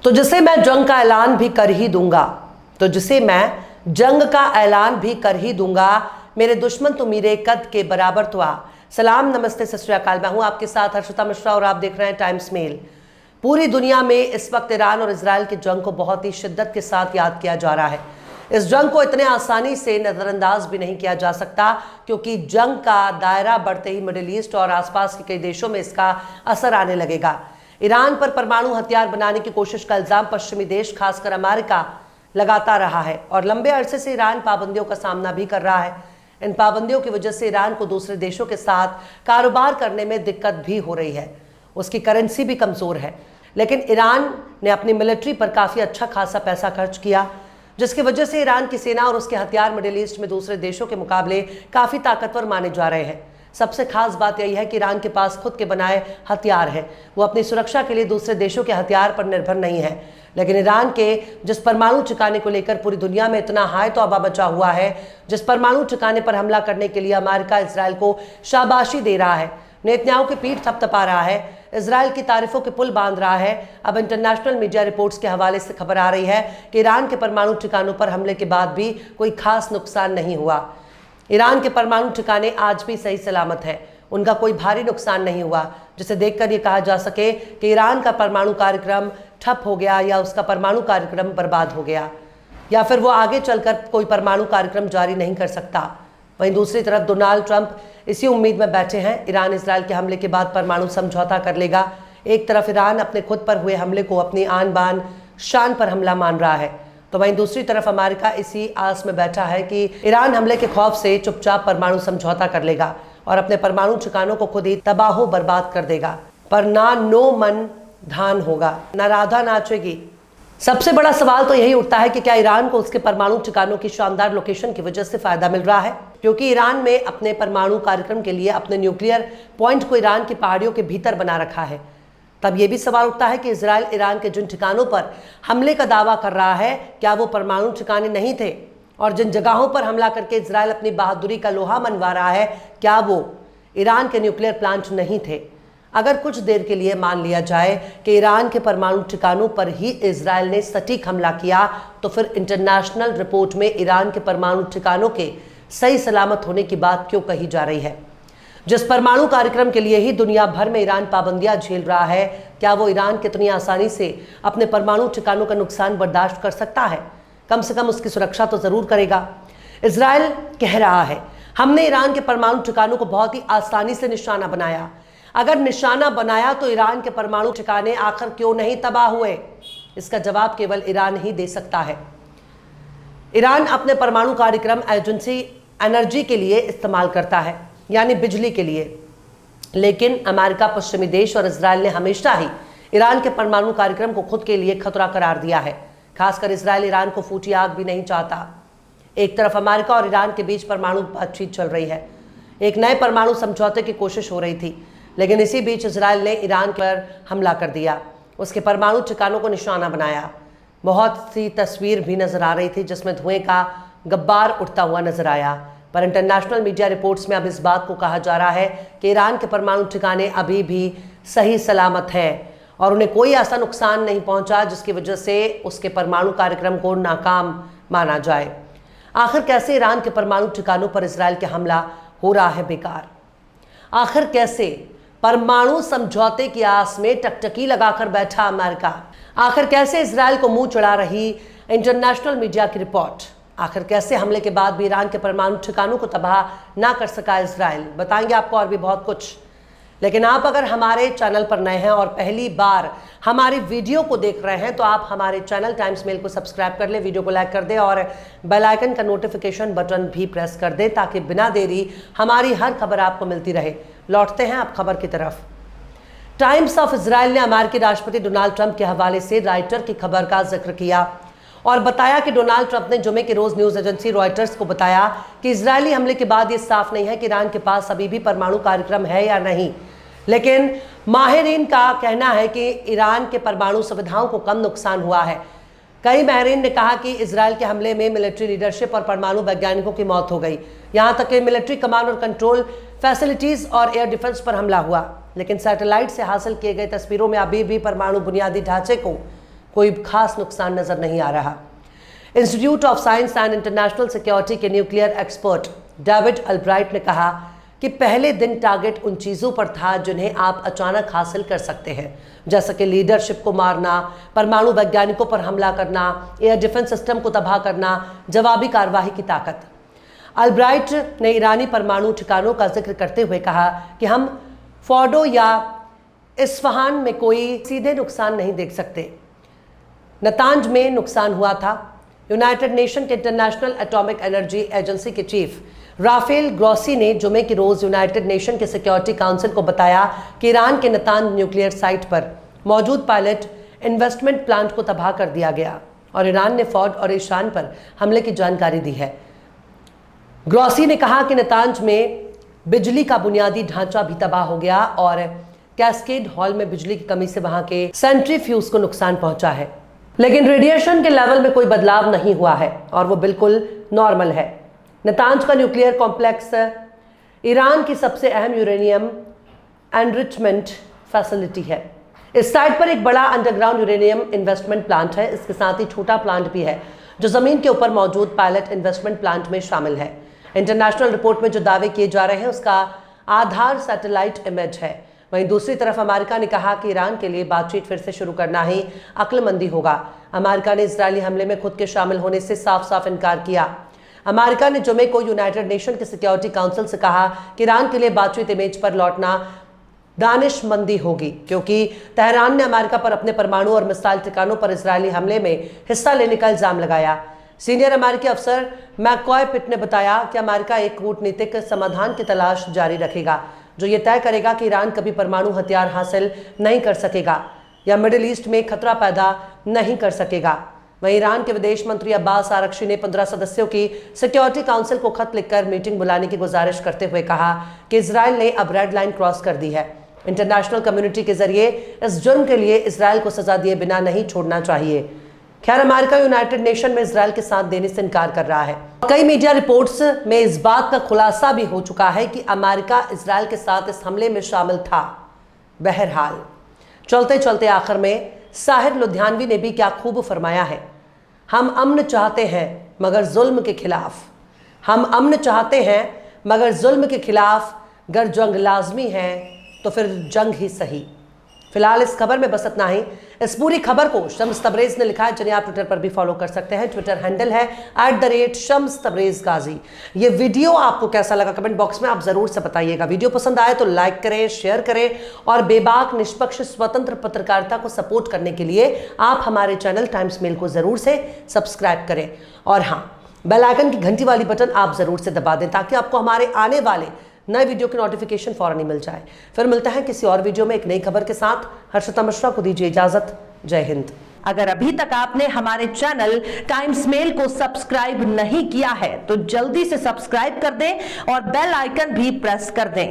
तो जिसे मैं जंग का ऐलान भी कर ही दूंगा, तो जिसे मैं जंग का ऐलान भी कर ही दूंगा, मेरे दुश्मन तो मेरे कद के बराबर तो आ। सलाम, नमस्ते, सत श्री अकाल। मैं हूं आपके साथ हर्षिता मिश्रा और आप देख रहे हैं टाइम्स मेल। पूरी दुनिया में इस वक्त ईरान और इजराइल की जंग को बहुत ही शिद्दत के साथ याद किया जा रहा है। इस जंग को इतने आसानी से नजरअंदाज भी नहीं किया जा सकता, क्योंकि जंग का दायरा बढ़ते ही मिडिल ईस्ट और आसपास के कई देशों में इसका असर आने लगेगा। ईरान पर परमाणु हथियार बनाने की कोशिश का इल्जाम पश्चिमी देश, खासकर अमेरिका, लगाता रहा है और लंबे अरसे से ईरान पाबंदियों का सामना भी कर रहा है। इन पाबंदियों की वजह से ईरान को दूसरे देशों के साथ कारोबार करने में दिक्कत भी हो रही है। उसकी करेंसी भी कमजोर है, लेकिन ईरान ने अपनी मिलिट्री पर काफी अच्छा खासा पैसा खर्च किया, जिसकी वजह से ईरान की सेना और उसके हथियार मिडिल ईस्ट में दूसरे देशों के मुकाबले काफी ताकतवर माने जा रहे हैं। सबसे खास बात यही है कि ईरान के पास खुद के बनाए हथियार हैं। वो अपनी सुरक्षा के लिए दूसरे देशों के हथियार पर निर्भर नहीं है। लेकिन ईरान के जिस परमाणु ठिकाने को लेकर पूरी दुनिया में इतना हाय तौबा मचा हुआ है, जिस परमाणु ठिकाने पर हमला करने के लिए अमेरिका इजराइल को शाबाशी दे रहा है, नेतन्याहू की पीठ थपथपा रहा है, इजराइल की तारीफों के पुल बांध रहा है। अब इंटरनेशनल मीडिया रिपोर्ट्स के हवाले से खबर आ रही है कि ईरान के परमाणु ठिकानों पर हमले के बाद भी कोई खास नुकसान नहीं हुआ। ईरान के परमाणु ठिकाने आज भी सही सलामत हैं, उनका कोई भारी नुकसान नहीं हुआ, जिसे देखकर ये कहा जा सके कि ईरान का परमाणु कार्यक्रम ठप हो गया या उसका परमाणु कार्यक्रम बर्बाद हो गया, या फिर वो आगे चलकर कोई परमाणु कार्यक्रम जारी नहीं कर सकता। वहीं दूसरी तरफ डोनाल्ड ट्रंप इसी उम्मीद में बैठे हैं ईरान इजराइल के हमले के बाद परमाणु समझौता कर लेगा। एक तरफ ईरान अपने खुद पर हुए हमले को अपनी आन बान शान पर हमला मान रहा है, तो वहीं दूसरी तरफ अमेरिका इसी आस में बैठा है कि ईरान हमले के खौफ से चुपचाप परमाणु समझौता कर लेगा और अपने परमाणु ठिकानों को खुद ही तबाहो बर्बाद कर देगा। पर ना नो मन धान होगा, ना राधा नाचेगी। सबसे बड़ा सवाल तो यही उठता है कि क्या ईरान को उसके परमाणु ठिकानों की शानदार लोकेशन की वजह से फायदा मिल रहा है, क्योंकि ईरान में अपने परमाणु कार्यक्रम के लिए अपने न्यूक्लियर पॉइंट को ईरान की पहाड़ियों के भीतर बना रखा है। तब यह भी सवाल उठता है कि इजराइल ईरान के जिन ठिकानों पर हमले का दावा कर रहा है, क्या वो परमाणु ठिकाने नहीं थे, और जिन जगहों पर हमला करके इजराइल अपनी बहादुरी का लोहा मनवा रहा है, क्या वो ईरान के न्यूक्लियर प्लांट नहीं थे। अगर कुछ देर के लिए मान लिया जाए कि ईरान के परमाणु ठिकानों पर ही इजराइल ने सटीक हमला किया, तो फिर इंटरनेशनल रिपोर्ट में ईरान के परमाणु ठिकानों के सही सलामत होने की बात क्यों कही जा रही है। जिस परमाणु कार्यक्रम के लिए ही दुनिया भर में ईरान पाबंदियां झेल रहा है, क्या वो ईरान कितनी आसानी से अपने परमाणु ठिकानों का नुकसान बर्दाश्त कर सकता है? कम से कम उसकी सुरक्षा तो जरूर करेगा। इजराइल कह रहा है, हमने ईरान के परमाणु ठिकानों को बहुत ही आसानी से निशाना बनाया। अगर निशाना बनाया तो ईरान के परमाणु ठिकाने आखिर क्यों नहीं तबाह हुए? इसका जवाब केवल ईरान ही दे सकता है। ईरान अपने परमाणु कार्यक्रम एनर्जी के लिए इस्तेमाल करता है, यानी बिजली के लिए। लेकिन अमेरिका, पश्चिमी देश और इजराइल ने हमेशा ही ईरान के परमाणु कार्यक्रम को खुद के लिए खतरा करार दिया है। खासकर इजराइल ईरान को फूटी आग भी नहीं चाहता। एक तरफ अमेरिका और ईरान के बीच परमाणु बातचीत चल रही है, एक नए परमाणु समझौते की कोशिश हो रही थी, लेकिन इसी बीच इजराइल ने ईरान पर हमला कर दिया, उसके परमाणु ठिकानों को निशाना बनाया। बहुत सी तस्वीर भी नजर आ रही थी जिसमें धुएं का गब्बार उठता हुआ नजर आया। पर इंटरनेशनल मीडिया रिपोर्ट्स में अब इस बात को कहा जा रहा है कि ईरान के परमाणु ठिकाने अभी भी सही सलामत हैं और उन्हें कोई ऐसा नुकसान नहीं पहुंचा जिसकी वजह से उसके परमाणु कार्यक्रम को नाकाम माना जाए। आखिर कैसे ईरान के परमाणु ठिकानों पर इजराइल का हमला हो रहा है बेकार? आखिर कैसे परमाणु समझौते की आस में टकटकी लगाकर बैठा अमेरिका? आखिर कैसे इजराइल को मुंह चढ़ा रही इंटरनेशनल मीडिया की रिपोर्ट? आखिर कैसे हमले के बाद भी ईरान के परमाणु ठिकानों को तबाह ना कर सका इजराइल? बताएंगे आपको और भी बहुत कुछ। लेकिन आप अगर हमारे चैनल पर नए हैं और पहली बार हमारी वीडियो को देख रहे हैं, तो आप हमारे चैनल टाइम्स मेल को सब्सक्राइब कर ले, वीडियो को लाइक कर दे और बेल आइकन का नोटिफिकेशन बटन भी प्रेस कर दे, ताकि बिना देरी हमारी हर खबर आपको मिलती रहे। लौटते हैं आप खबर की तरफ। टाइम्स ऑफ इजराइल ने अमेरिकी राष्ट्रपति डोनाल्ड ट्रंप के हवाले से राइटर की खबर का जिक्र किया और बताया कि डोनाल्ड ट्रंप ने जुमे के रोज न्यूज एजेंसी रॉयटर्स को बताया कि इजरायली हमले के बाद ये साफ नहीं है कि ईरान के पास अभी भी परमाणु कार्यक्रम है या नहीं। लेकिन माहिरीन का कहना है कि ईरान के परमाणु सुविधाओं को कम नुकसान हुआ है। कई माहिरीन ने कहा कि इजराइल के हमले में मिलिट्री लीडरशिप और परमाणु वैज्ञानिकों की मौत हो गई, यहां तक कि मिलिट्री कमांड और कंट्रोल फैसिलिटीज और एयर डिफेंस पर हमला हुआ। लेकिन सैटेलाइट से हासिल किए गए तस्वीरों में अभी भी परमाणु बुनियादी ढांचे को कोई खास नुकसान नजर नहीं आ रहा। Institute of science and international security के न्यूक्लियर एक्सपर्ट डेविड अल्ब्राइट ने कहा कि पहले दिन टारगेट उन चीज़ों पर था जिन्हें आप अचानक हासिल कर सकते हैं, जैसा कि लीडरशिप को मारना, परमाणु वैज्ञानिकों पर हमला करना, एयर डिफेंस सिस्टम को तबाह करना, जवाबी कार्रवाई की ताकत। अल्ब्राइट ने ईरानी परमाणु ठिकानों का जिक्र करते हुए कहा कि हम फोर्डो या इस्फहान में कोई सीधे नुकसान नहीं देख सकते। नतांज में नुकसान हुआ था। यूनाइटेड नेशन के इंटरनेशनल एटॉमिक एनर्जी एजेंसी के चीफ राफेल ग्रॉसी ने जुमे की रोज यूनाइटेड नेशन के सिक्योरिटी काउंसिल को बताया कि ईरान के नतांज न्यूक्लियर साइट पर मौजूद पायलट इन्वेस्टमेंट प्लांट को तबाह कर दिया गया और ईरान ने फौज और ईशान पर हमले की जानकारी दी है। ग्रॉसी ने कहा कि नतांज में बिजली का बुनियादी ढांचा भी तबाह हो गया और कैस्केड हॉल में बिजली की कमी से वहां के सेंट्रीफ्यूज को नुकसान पहुंचा है, लेकिन रेडिएशन के लेवल में कोई बदलाव नहीं हुआ है और वो बिल्कुल नॉर्मल है। नतांज का न्यूक्लियर कॉम्प्लेक्स ईरान की सबसे अहम यूरेनियम एनरिचमेंट फैसिलिटी है। इस साइट पर एक बड़ा अंडरग्राउंड यूरेनियम इन्वेस्टमेंट प्लांट है। इसके साथ ही छोटा प्लांट भी है जो जमीन के ऊपर मौजूद पायलट इन्वेस्टमेंट प्लांट में शामिल है। इंटरनेशनल रिपोर्ट में जो दावे किए जा रहे हैं उसका आधार सैटेलाइट इमेज है। वहीं दूसरी तरफ अमेरिका ने कहा कि ईरान के लिए बातचीत फिर से शुरू करना ही अक्लमंदी होगा। अमेरिका ने इजरायली हमले में खुद के शामिल होने से साफ साफ इनकार किया। अमेरिका ने जुमे को यूनाइटेड नेशन के सिक्योरिटी काउंसिल से कहा कि ईरान के लिए बातचीत इमेज पर लौटना दानिशमंदी होगी, क्योंकि तेहरान ने अमेरिका पर अपने परमाणु और मिसाइल ठिकानों पर इजरायली हमले में हिस्सा लेने का इल्जाम लगाया। सीनियर अमेरिकी अफसर मैककॉय पिट ने बताया कि अमेरिका एक कूटनीतिक समाधान की तलाश जारी रखेगा जो ये तय करेगा कि ईरान कभी परमाणु हथियार हासिल नहीं कर सकेगा या मिडिल ईस्ट में खतरा पैदा नहीं कर सकेगा। वहीं ईरान के विदेश मंत्री अब्बास आरक्ची ने 15 सदस्यों की सिक्योरिटी काउंसिल को खत लिखकर मीटिंग बुलाने की गुजारिश करते हुए कहा कि इजराइल ने अब रेड लाइन क्रॉस कर दी है। इंटरनेशनल कम्युनिटी के जरिए इस जुर्म के लिए इजराइल को सजा दिए बिना नहीं छोड़ना चाहिए। खैर, अमेरिका यूनाइटेड नेशन में इजराइल के साथ देने से इनकार कर रहा है। कई मीडिया रिपोर्ट्स में इस बात का खुलासा भी हो चुका है कि अमेरिका इजराइल के साथ इस हमले में शामिल था। बहरहाल, चलते चलते आखिर में साहिर लुधियानवी ने भी क्या खूब फरमाया है, हम अमन चाहते हैं मगर जुल्म के खिलाफ। हम अमन चाहते हैं मगर जुल्म के खिलाफ, अगर जंग लाजमी है तो फिर जंग ही सही। फिलहाल इस खबर में बस इतना ही। इस पूरी खबर को शम्स तबरेज ने लिखा है, जिन्हें आप ट्विटर पर भी फॉलो कर सकते हैं। ट्विटर हैंडल है @शम्स तबरेज गाजी। ये वीडियो आपको कैसा लगा कमेंट बॉक्स में आप जरूर से बताइएगा। वीडियो पसंद आए तो लाइक करें, शेयर करें और बेबाक निष्पक्ष स्वतंत्र पत्रकारिता को सपोर्ट करने के लिए आप हमारे चैनल टाइम्स मेल को जरूर से सब्सक्राइब करें। और हाँ, बेल आइकन की घंटी वाली बटन आप जरूर से दबा दें ताकि आपको हमारे आने वाले नए वीडियो की नोटिफिकेशन फौरन ही मिल जाए। फिर मिलते हैं किसी और वीडियो में एक नई खबर के साथ। हर्षिता मिश्रा को दीजिए इजाजत। जय हिंद। अगर अभी तक आपने हमारे चैनल टाइम्स मेल को सब्सक्राइब नहीं किया है तो जल्दी से सब्सक्राइब कर दें और बेल आइकन भी प्रेस कर दें।